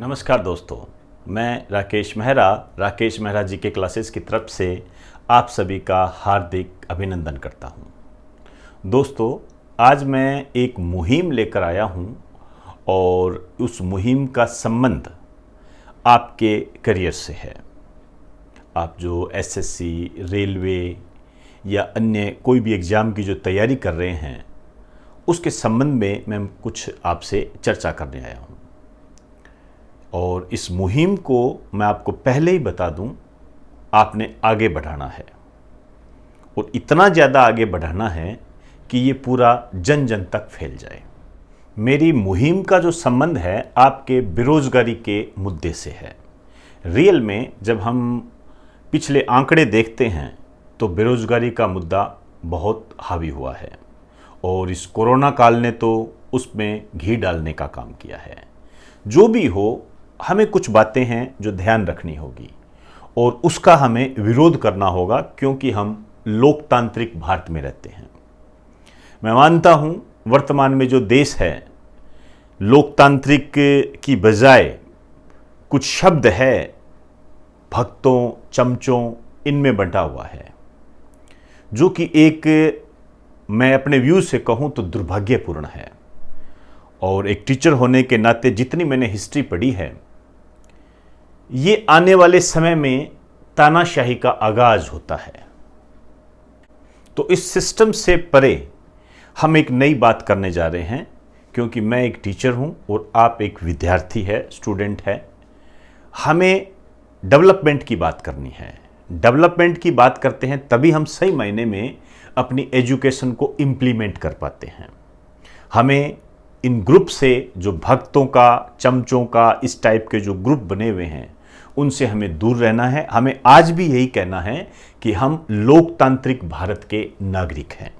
नमस्कार दोस्तों, मैं राकेश मेहरा जी के क्लासेस की तरफ से आप सभी का हार्दिक अभिनंदन करता हूं। दोस्तों, आज मैं एक मुहिम लेकर आया हूं और उस मुहिम का संबंध आपके करियर से है। आप जो एसएससी, रेलवे या अन्य कोई भी एग्ज़ाम की जो तैयारी कर रहे हैं, उसके संबंध में मैं कुछ आपसे चर्चा करने आया हूं। और इस मुहिम को मैं आपको पहले ही बता दूं, आपने आगे बढ़ाना है और इतना ज़्यादा आगे बढ़ाना है कि ये पूरा जन जन तक फैल जाए। मेरी मुहिम का जो संबंध है आपके बेरोजगारी के मुद्दे से है। रियल में जब हम पिछले आंकड़े देखते हैं तो बेरोजगारी का मुद्दा बहुत हावी हुआ है और इस कोरोना काल ने तो उसमें घी डालने का काम किया है। जो भी हो, हमें कुछ बातें हैं जो ध्यान रखनी होगी और उसका हमें विरोध करना होगा, क्योंकि हम लोकतांत्रिक भारत में रहते हैं। मैं मानता हूं वर्तमान में जो देश है, लोकतांत्रिक की बजाय कुछ शब्द है भक्तों, चमचों, इनमें बंटा हुआ है, जो कि एक, मैं अपने व्यू से कहूं तो दुर्भाग्यपूर्ण है। और एक टीचर होने के नाते जितनी मैंने हिस्ट्री पढ़ी है, ये आने वाले समय में तानाशाही का आगाज होता है। तो इस सिस्टम से परे हम एक नई बात करने जा रहे हैं, क्योंकि मैं एक टीचर हूं और आप एक विद्यार्थी है, स्टूडेंट है। हमें डेवलपमेंट की बात करनी है। डेवलपमेंट की बात करते हैं तभी हम सही मायने में अपनी एजुकेशन को इम्प्लीमेंट कर पाते हैं। हमें इन ग्रुप से, जो भक्तों का, चमचों का, इस टाइप के जो ग्रुप बने हुए हैं, उनसे हमें दूर रहना है। हमें आज भी यही कहना है कि हम लोकतांत्रिक भारत के नागरिक हैं।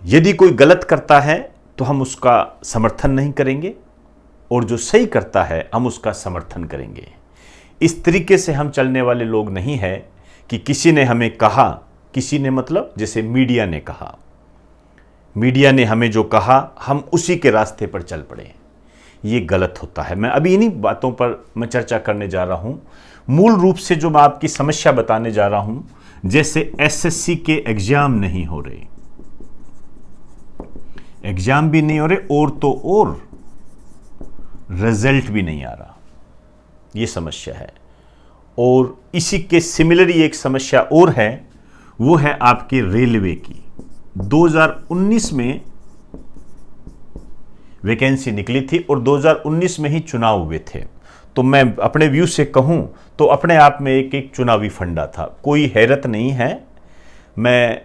यदि कोई गलत करता है तो हम उसका समर्थन नहीं करेंगे और जो सही करता है हम उसका समर्थन करेंगे। इस तरीके से हम चलने वाले लोग नहीं है कि किसी ने हमें कहा, किसी ने मतलब जैसे मीडिया ने कहा, मीडिया ने हमें जो कहा हम उसी के रास्ते पर चल पड़े। ये गलत होता है। मैं अभी इन्हीं बातों पर मैं चर्चा करने जा रहा हूं। मूल रूप से जो मैं आपकी समस्या बताने जा रहा हूं, जैसे एसएससी के एग्जाम नहीं हो रहे, एग्जाम भी नहीं हो रहे और तो और रिजल्ट भी नहीं आ रहा, ये समस्या है। और इसी के सिमिलर एक समस्या और है, वो है आपके रेलवे की। 2019 में वैकेंसी निकली थी और 2019 में ही चुनाव हुए थे। तो मैं अपने व्यू से कहूं तो अपने आप में एक चुनावी फंडा था। कोई हैरत नहीं है, मैं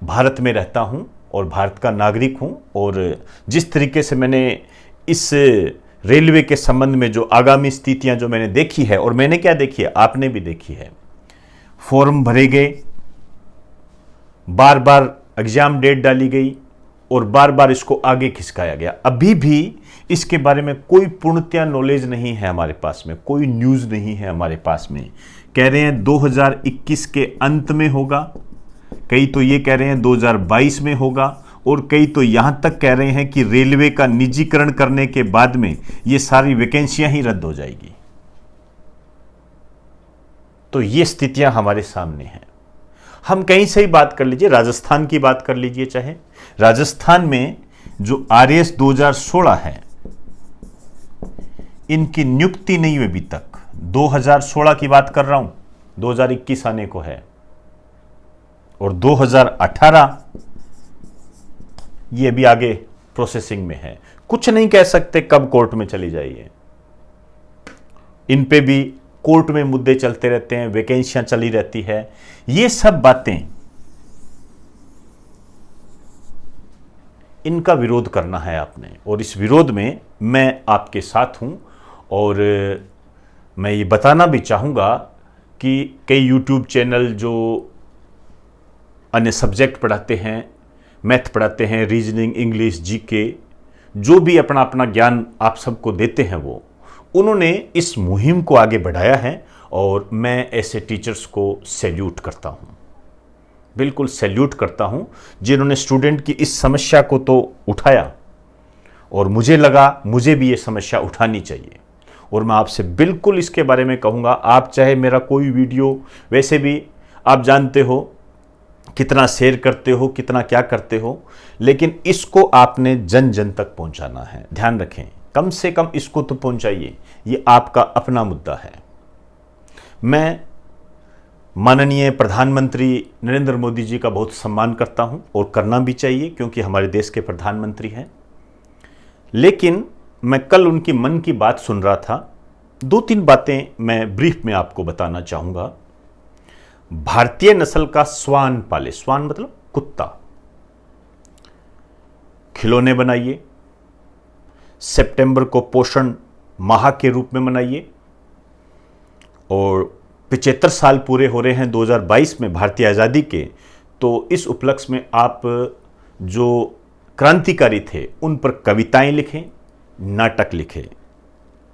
भारत में रहता हूं और भारत का नागरिक हूं। और जिस तरीके से मैंने इस रेलवे के संबंध में जो आगामी स्थितियां जो मैंने देखी है, और मैंने क्या देखी है, आपने भी देखी है, फॉर्म भरे गए, बार बार एग्जाम डेट डाली गई और बार बार इसको आगे खिसकाया गया। अभी भी इसके बारे में कोई पूर्णतया नॉलेज नहीं है हमारे पास में, कोई न्यूज़ नहीं है हमारे पास में। कह रहे हैं 2021 के अंत में होगा, कई तो ये कह रहे हैं 2022 में होगा, और कई तो यहां तक कह रहे हैं कि रेलवे का निजीकरण करने के बाद में ये सारी वैकेंसियां ही रद्द हो जाएगी। तो ये स्थितियां हमारे सामने हैं। हम कहीं से ही बात कर लीजिए, राजस्थान की बात कर लीजिए, चाहे राजस्थान में जो आरएएस 2016 है, इनकी नियुक्ति नहीं हुई अभी तक। 2016 की बात कर रहा हूं, 2021 आने को है, और 2018 ये भी आगे प्रोसेसिंग में है। कुछ नहीं कह सकते कब कोर्ट में चली जाइए। इन पे भी कोर्ट में मुद्दे चलते रहते हैं, वैकेंसियां चली रहती है। ये सब बातें, इनका विरोध करना है आपने, और इस विरोध में मैं आपके साथ हूं। और मैं ये बताना भी चाहूँगा कि कई यूट्यूब चैनल जो अन्य सब्जेक्ट पढ़ाते हैं, मैथ पढ़ाते हैं, रीजनिंग, इंग्लिश, जीके, जो भी अपना अपना ज्ञान आप सबको देते हैं, वो उन्होंने इस मुहिम को आगे बढ़ाया है। और मैं ऐसे टीचर्स को सैल्यूट करता हूं, बिल्कुल सैल्यूट करता हूं, जिन्होंने स्टूडेंट की इस समस्या को तो उठाया और मुझे लगा मुझे भी ये समस्या उठानी चाहिए और मैं आपसे बिल्कुल इसके बारे में कहूँगा। आप चाहे मेरा कोई वीडियो, वैसे भी आप जानते हो कितना शेयर करते हो, कितना क्या करते हो, लेकिन इसको आपने जन जन तक पहुंचाना है। ध्यान रखें, कम से कम इसको तो पहुंचाइए, ये आपका अपना मुद्दा है। मैं माननीय प्रधानमंत्री नरेंद्र मोदी जी का बहुत सम्मान करता हूं और करना भी चाहिए, क्योंकि हमारे देश के प्रधानमंत्री हैं। लेकिन मैं कल उनकी मन की बात सुन रहा था। 2-3 बातें मैं ब्रीफ में आपको बताना चाहूँगा। भारतीय नस्ल का श्वान पाले, श्वान मतलब कुत्ता, खिलौने बनाइए, सितंबर को पोषण माह के रूप में मनाइए, और 75 साल पूरे हो रहे हैं 2022 में भारतीय आज़ादी के, तो इस उपलक्ष्य में आप जो क्रांतिकारी थे उन पर कविताएं लिखें, नाटक लिखें।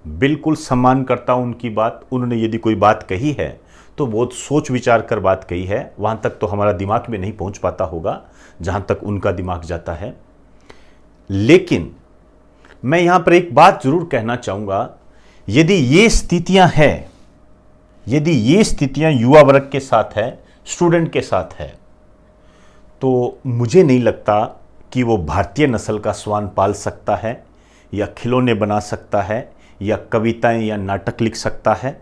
बिल्कुल सम्मान करता हूं उनकी बात। उन्होंने यदि कोई बात कही है तो बहुत सोच विचार कर बात कही है। वहां तक तो हमारा दिमाग में नहीं पहुंच पाता होगा जहां तक उनका दिमाग जाता है। लेकिन मैं यहां पर एक बात जरूर कहना चाहूंगा, यदि ये स्थितियां हैं, यदि ये स्थितियां युवा वर्ग के साथ है, स्टूडेंट के साथ है, तो मुझे नहीं लगता कि वो भारतीय नस्ल का श्वान पाल सकता है, या खिलौने बना सकता है, या कविताएं या नाटक लिख सकता है,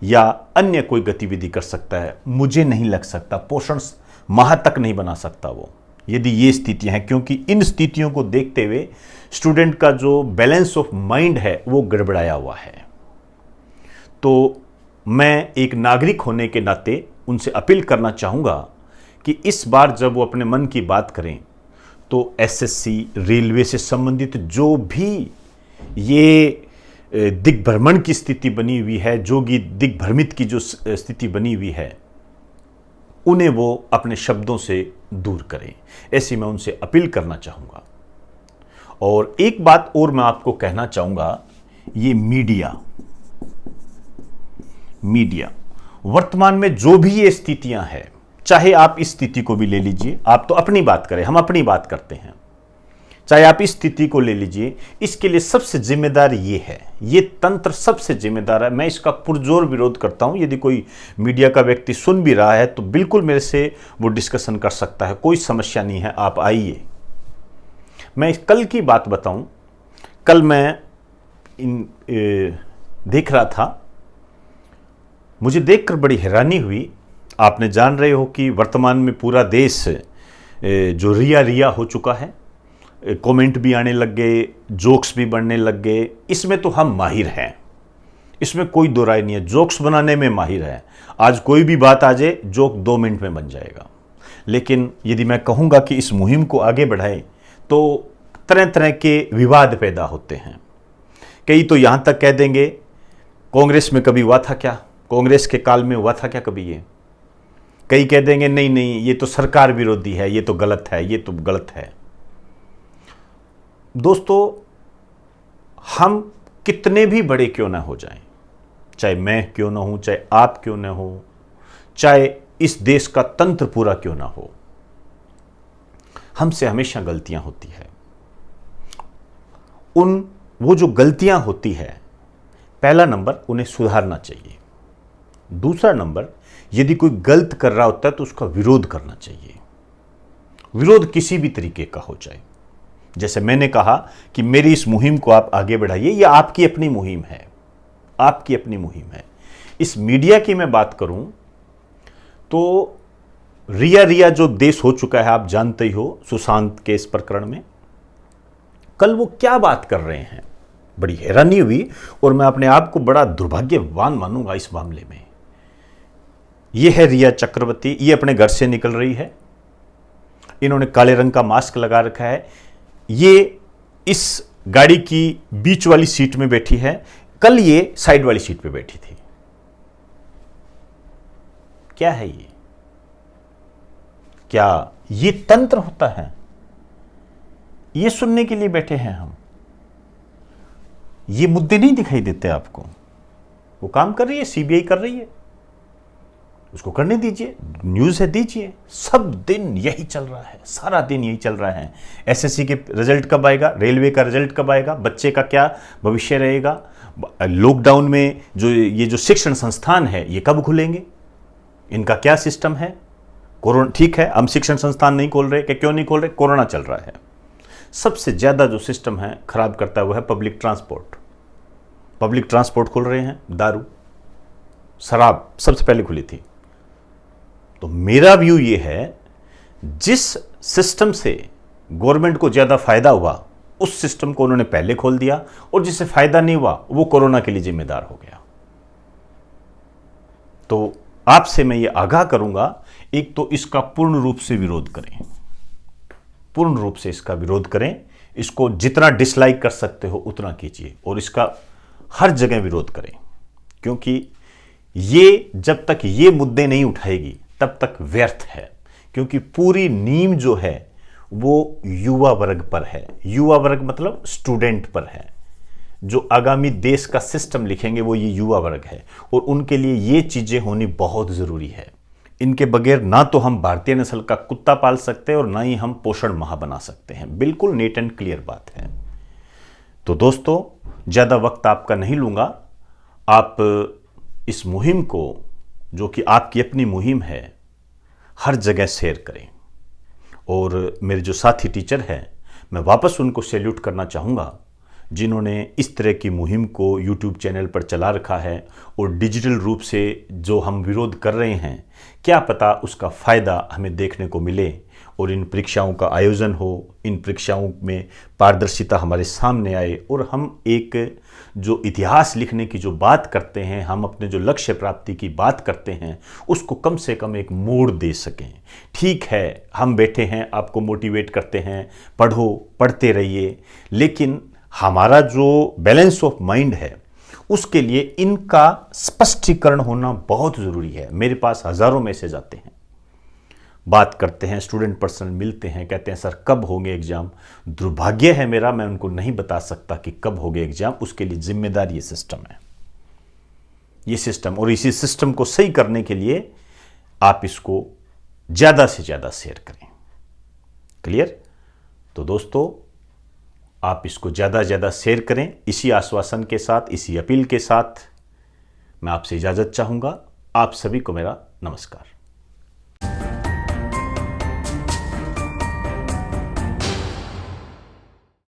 या अन्य कोई गतिविधि कर सकता है। मुझे नहीं लग सकता, पोषण माह तक नहीं बना सकता वो, यदि ये स्थितियां हैं। क्योंकि इन स्थितियों को देखते हुए स्टूडेंट का जो बैलेंस ऑफ माइंड है वो गड़बड़ाया हुआ है। तो मैं एक नागरिक होने के नाते उनसे अपील करना चाहूँगा कि इस बार जब वो अपने मन की बात करें तो एसएससी, रेलवे से संबंधित जो भी ये दिग्भ्रमण की स्थिति बनी हुई है, जो कि दिग्भ्रमित की जो स्थिति बनी हुई है, उन्हें वो अपने शब्दों से दूर करें, ऐसी मैं उनसे अपील करना चाहूँगा। और एक बात और मैं आपको कहना चाहूँगा, ये मीडिया वर्तमान में जो भी ये स्थितियां हैं, चाहे आप इस स्थिति को भी ले लीजिए, आप तो अपनी बात करें, हम अपनी बात करते हैं, चाहे आप इस स्थिति को ले लीजिए, इसके लिए सबसे जिम्मेदार ये है, ये तंत्र सबसे जिम्मेदार है। मैं इसका पुरजोर विरोध करता हूं। यदि कोई मीडिया का व्यक्ति सुन भी रहा है तो बिल्कुल मेरे से वो डिस्कशन कर सकता है, कोई समस्या नहीं है, आप आइए। मैं कल की बात बताऊं, कल मैं देख रहा था, मुझे देखकर बड़ी हैरानी हुई। आपने जान रहे हो कि वर्तमान में पूरा देश जो रिया हो चुका है, कमेंट भी आने लग गए, जोक्स भी बढ़ने लग गए। इसमें तो हम माहिर हैं, इसमें कोई दो राय नहीं है, जोक्स बनाने में माहिर है। आज कोई भी बात आ जाए, जोक 2 मिनट में बन जाएगा। लेकिन यदि मैं कहूँगा कि इस मुहिम को आगे बढ़ाएं तो तरह तरह के विवाद पैदा होते हैं। कई तो यहाँ तक कह देंगे कांग्रेस में कभी हुआ था क्या, कांग्रेस के काल में हुआ था क्या कभी ये। कई कह देंगे नहीं नहीं ये तो सरकार विरोधी है, ये तो गलत है, ये तो गलत है। दोस्तों, हम कितने भी बड़े क्यों ना हो जाएं, चाहे मैं क्यों ना हूं, चाहे आप क्यों ना हो, चाहे इस देश का तंत्र पूरा क्यों ना हो, हमसे हमेशा गलतियां होती है। वो जो गलतियां होती है, पहला नंबर उन्हें सुधारना चाहिए। दूसरा नंबर, यदि कोई गलत कर रहा होता है तो उसका विरोध करना चाहिए। विरोध किसी भी तरीके का हो जाए। जैसे मैंने कहा कि मेरी इस मुहिम को आप आगे बढ़ाइए, यह आपकी अपनी मुहिम है, आपकी अपनी मुहिम है। इस मीडिया की मैं बात करूं तो रिया जो देश हो चुका है, आप जानते ही हो, सुशांत केस प्रकरण में कल वो क्या बात कर रहे हैं, बड़ी हैरानी हुई। और मैं अपने आप को बड़ा दुर्भाग्यवान मानूंगा इस मामले में। ये है रिया चक्रवर्ती, ये अपने घर से निकल रही है, इन्होंने काले रंग का मास्क लगा रखा है, ये इस गाड़ी की बीच वाली सीट में बैठी है, कल ये साइड वाली सीट पे बैठी थी। क्या है ये? क्या ये तंत्र होता है? ये सुनने के लिए बैठे हैं हम। ये मुद्दे नहीं दिखाई देते आपको? वो काम कर रही है, सीबीआई कर रही है, उसको करने दीजिए, न्यूज़ है दीजिए। सब दिन यही चल रहा है, सारा दिन यही चल रहा है। एसएससी के रिजल्ट कब आएगा, रेलवे का रिजल्ट कब आएगा, बच्चे का क्या भविष्य रहेगा, लॉकडाउन में जो शिक्षण संस्थान है ये कब खुलेंगे, इनका क्या सिस्टम है। कोरोना ठीक है, हम शिक्षण संस्थान नहीं खोल रहे, कि क्यों नहीं खोल रहे, कोरोना चल रहा है। सबसे ज़्यादा जो सिस्टम है खराब करता है वो है पब्लिक ट्रांसपोर्ट। पब्लिक ट्रांसपोर्ट खुल रहे हैं, दारू शराब सबसे पहले खुली थी। तो मेरा व्यू ये है, जिस सिस्टम से गवर्नमेंट को ज़्यादा फायदा हुआ उस सिस्टम को उन्होंने पहले खोल दिया, और जिससे फायदा नहीं हुआ वो कोरोना के लिए जिम्मेदार हो गया। तो आपसे मैं ये आगाह करूंगा, एक तो इसका पूर्ण रूप से विरोध करें, पूर्ण रूप से इसका विरोध करें। इसको जितना डिसलाइक कर सकते हो उतना कीजिए, और इसका हर जगह विरोध करें, क्योंकि ये जब तक ये मुद्दे नहीं उठाएगी तब तक व्यर्थ है। क्योंकि पूरी नींव जो है वो युवा वर्ग पर है। युवा वर्ग मतलब स्टूडेंट पर है। जो आगामी देश का सिस्टम लिखेंगे वो ये युवा वर्ग है, और उनके लिए ये चीजें होनी बहुत जरूरी है। इनके बगैर ना तो हम भारतीय नस्ल का कुत्ता पाल सकते हैं और ना ही हम पोषण माह बना सकते हैं। बिल्कुल नीट एंड क्लियर बात है। तो दोस्तों, ज़्यादा वक्त आपका नहीं लूँगा। आप इस मुहिम को, जो कि आपकी अपनी मुहिम है, हर जगह शेयर करें। और मेरे जो साथी टीचर हैं, मैं वापस उनको सैल्यूट करना चाहूँगा, जिन्होंने इस तरह की मुहिम को यूट्यूब चैनल पर चला रखा है। और डिजिटल रूप से जो हम विरोध कर रहे हैं, क्या पता उसका फ़ायदा हमें देखने को मिले, और इन परीक्षाओं का आयोजन हो, इन परीक्षाओं में पारदर्शिता हमारे सामने आए, और हम एक जो इतिहास लिखने की जो बात करते हैं, हम अपने जो लक्ष्य प्राप्ति की बात करते हैं, उसको कम से कम एक मोड़ दे सकें। ठीक है, हम बैठे हैं, आपको मोटिवेट करते हैं, पढ़ो, पढ़ते रहिए, लेकिन हमारा जो बैलेंस ऑफ माइंड है उसके लिए इनका स्पष्टीकरण होना बहुत ज़रूरी है। मेरे पास हज़ारों मैसेज आते हैं, बात करते हैं, स्टूडेंट पर्सन मिलते हैं, कहते हैं सर कब होंगे एग्ज़ाम। दुर्भाग्य है मेरा, मैं उनको नहीं बता सकता कि कब होंगे एग्ज़ाम। उसके लिए जिम्मेदार ये सिस्टम है, ये सिस्टम। और इसी सिस्टम को सही करने के लिए आप इसको ज़्यादा से ज़्यादा शेयर करें। क्लियर? तो दोस्तों, आप इसको ज़्यादा से ज़्यादा शेयर करें। इसी आश्वासन के साथ, इसी अपील के साथ मैं आपसे इजाज़त चाहूँगा। आप सभी को मेरा नमस्कार।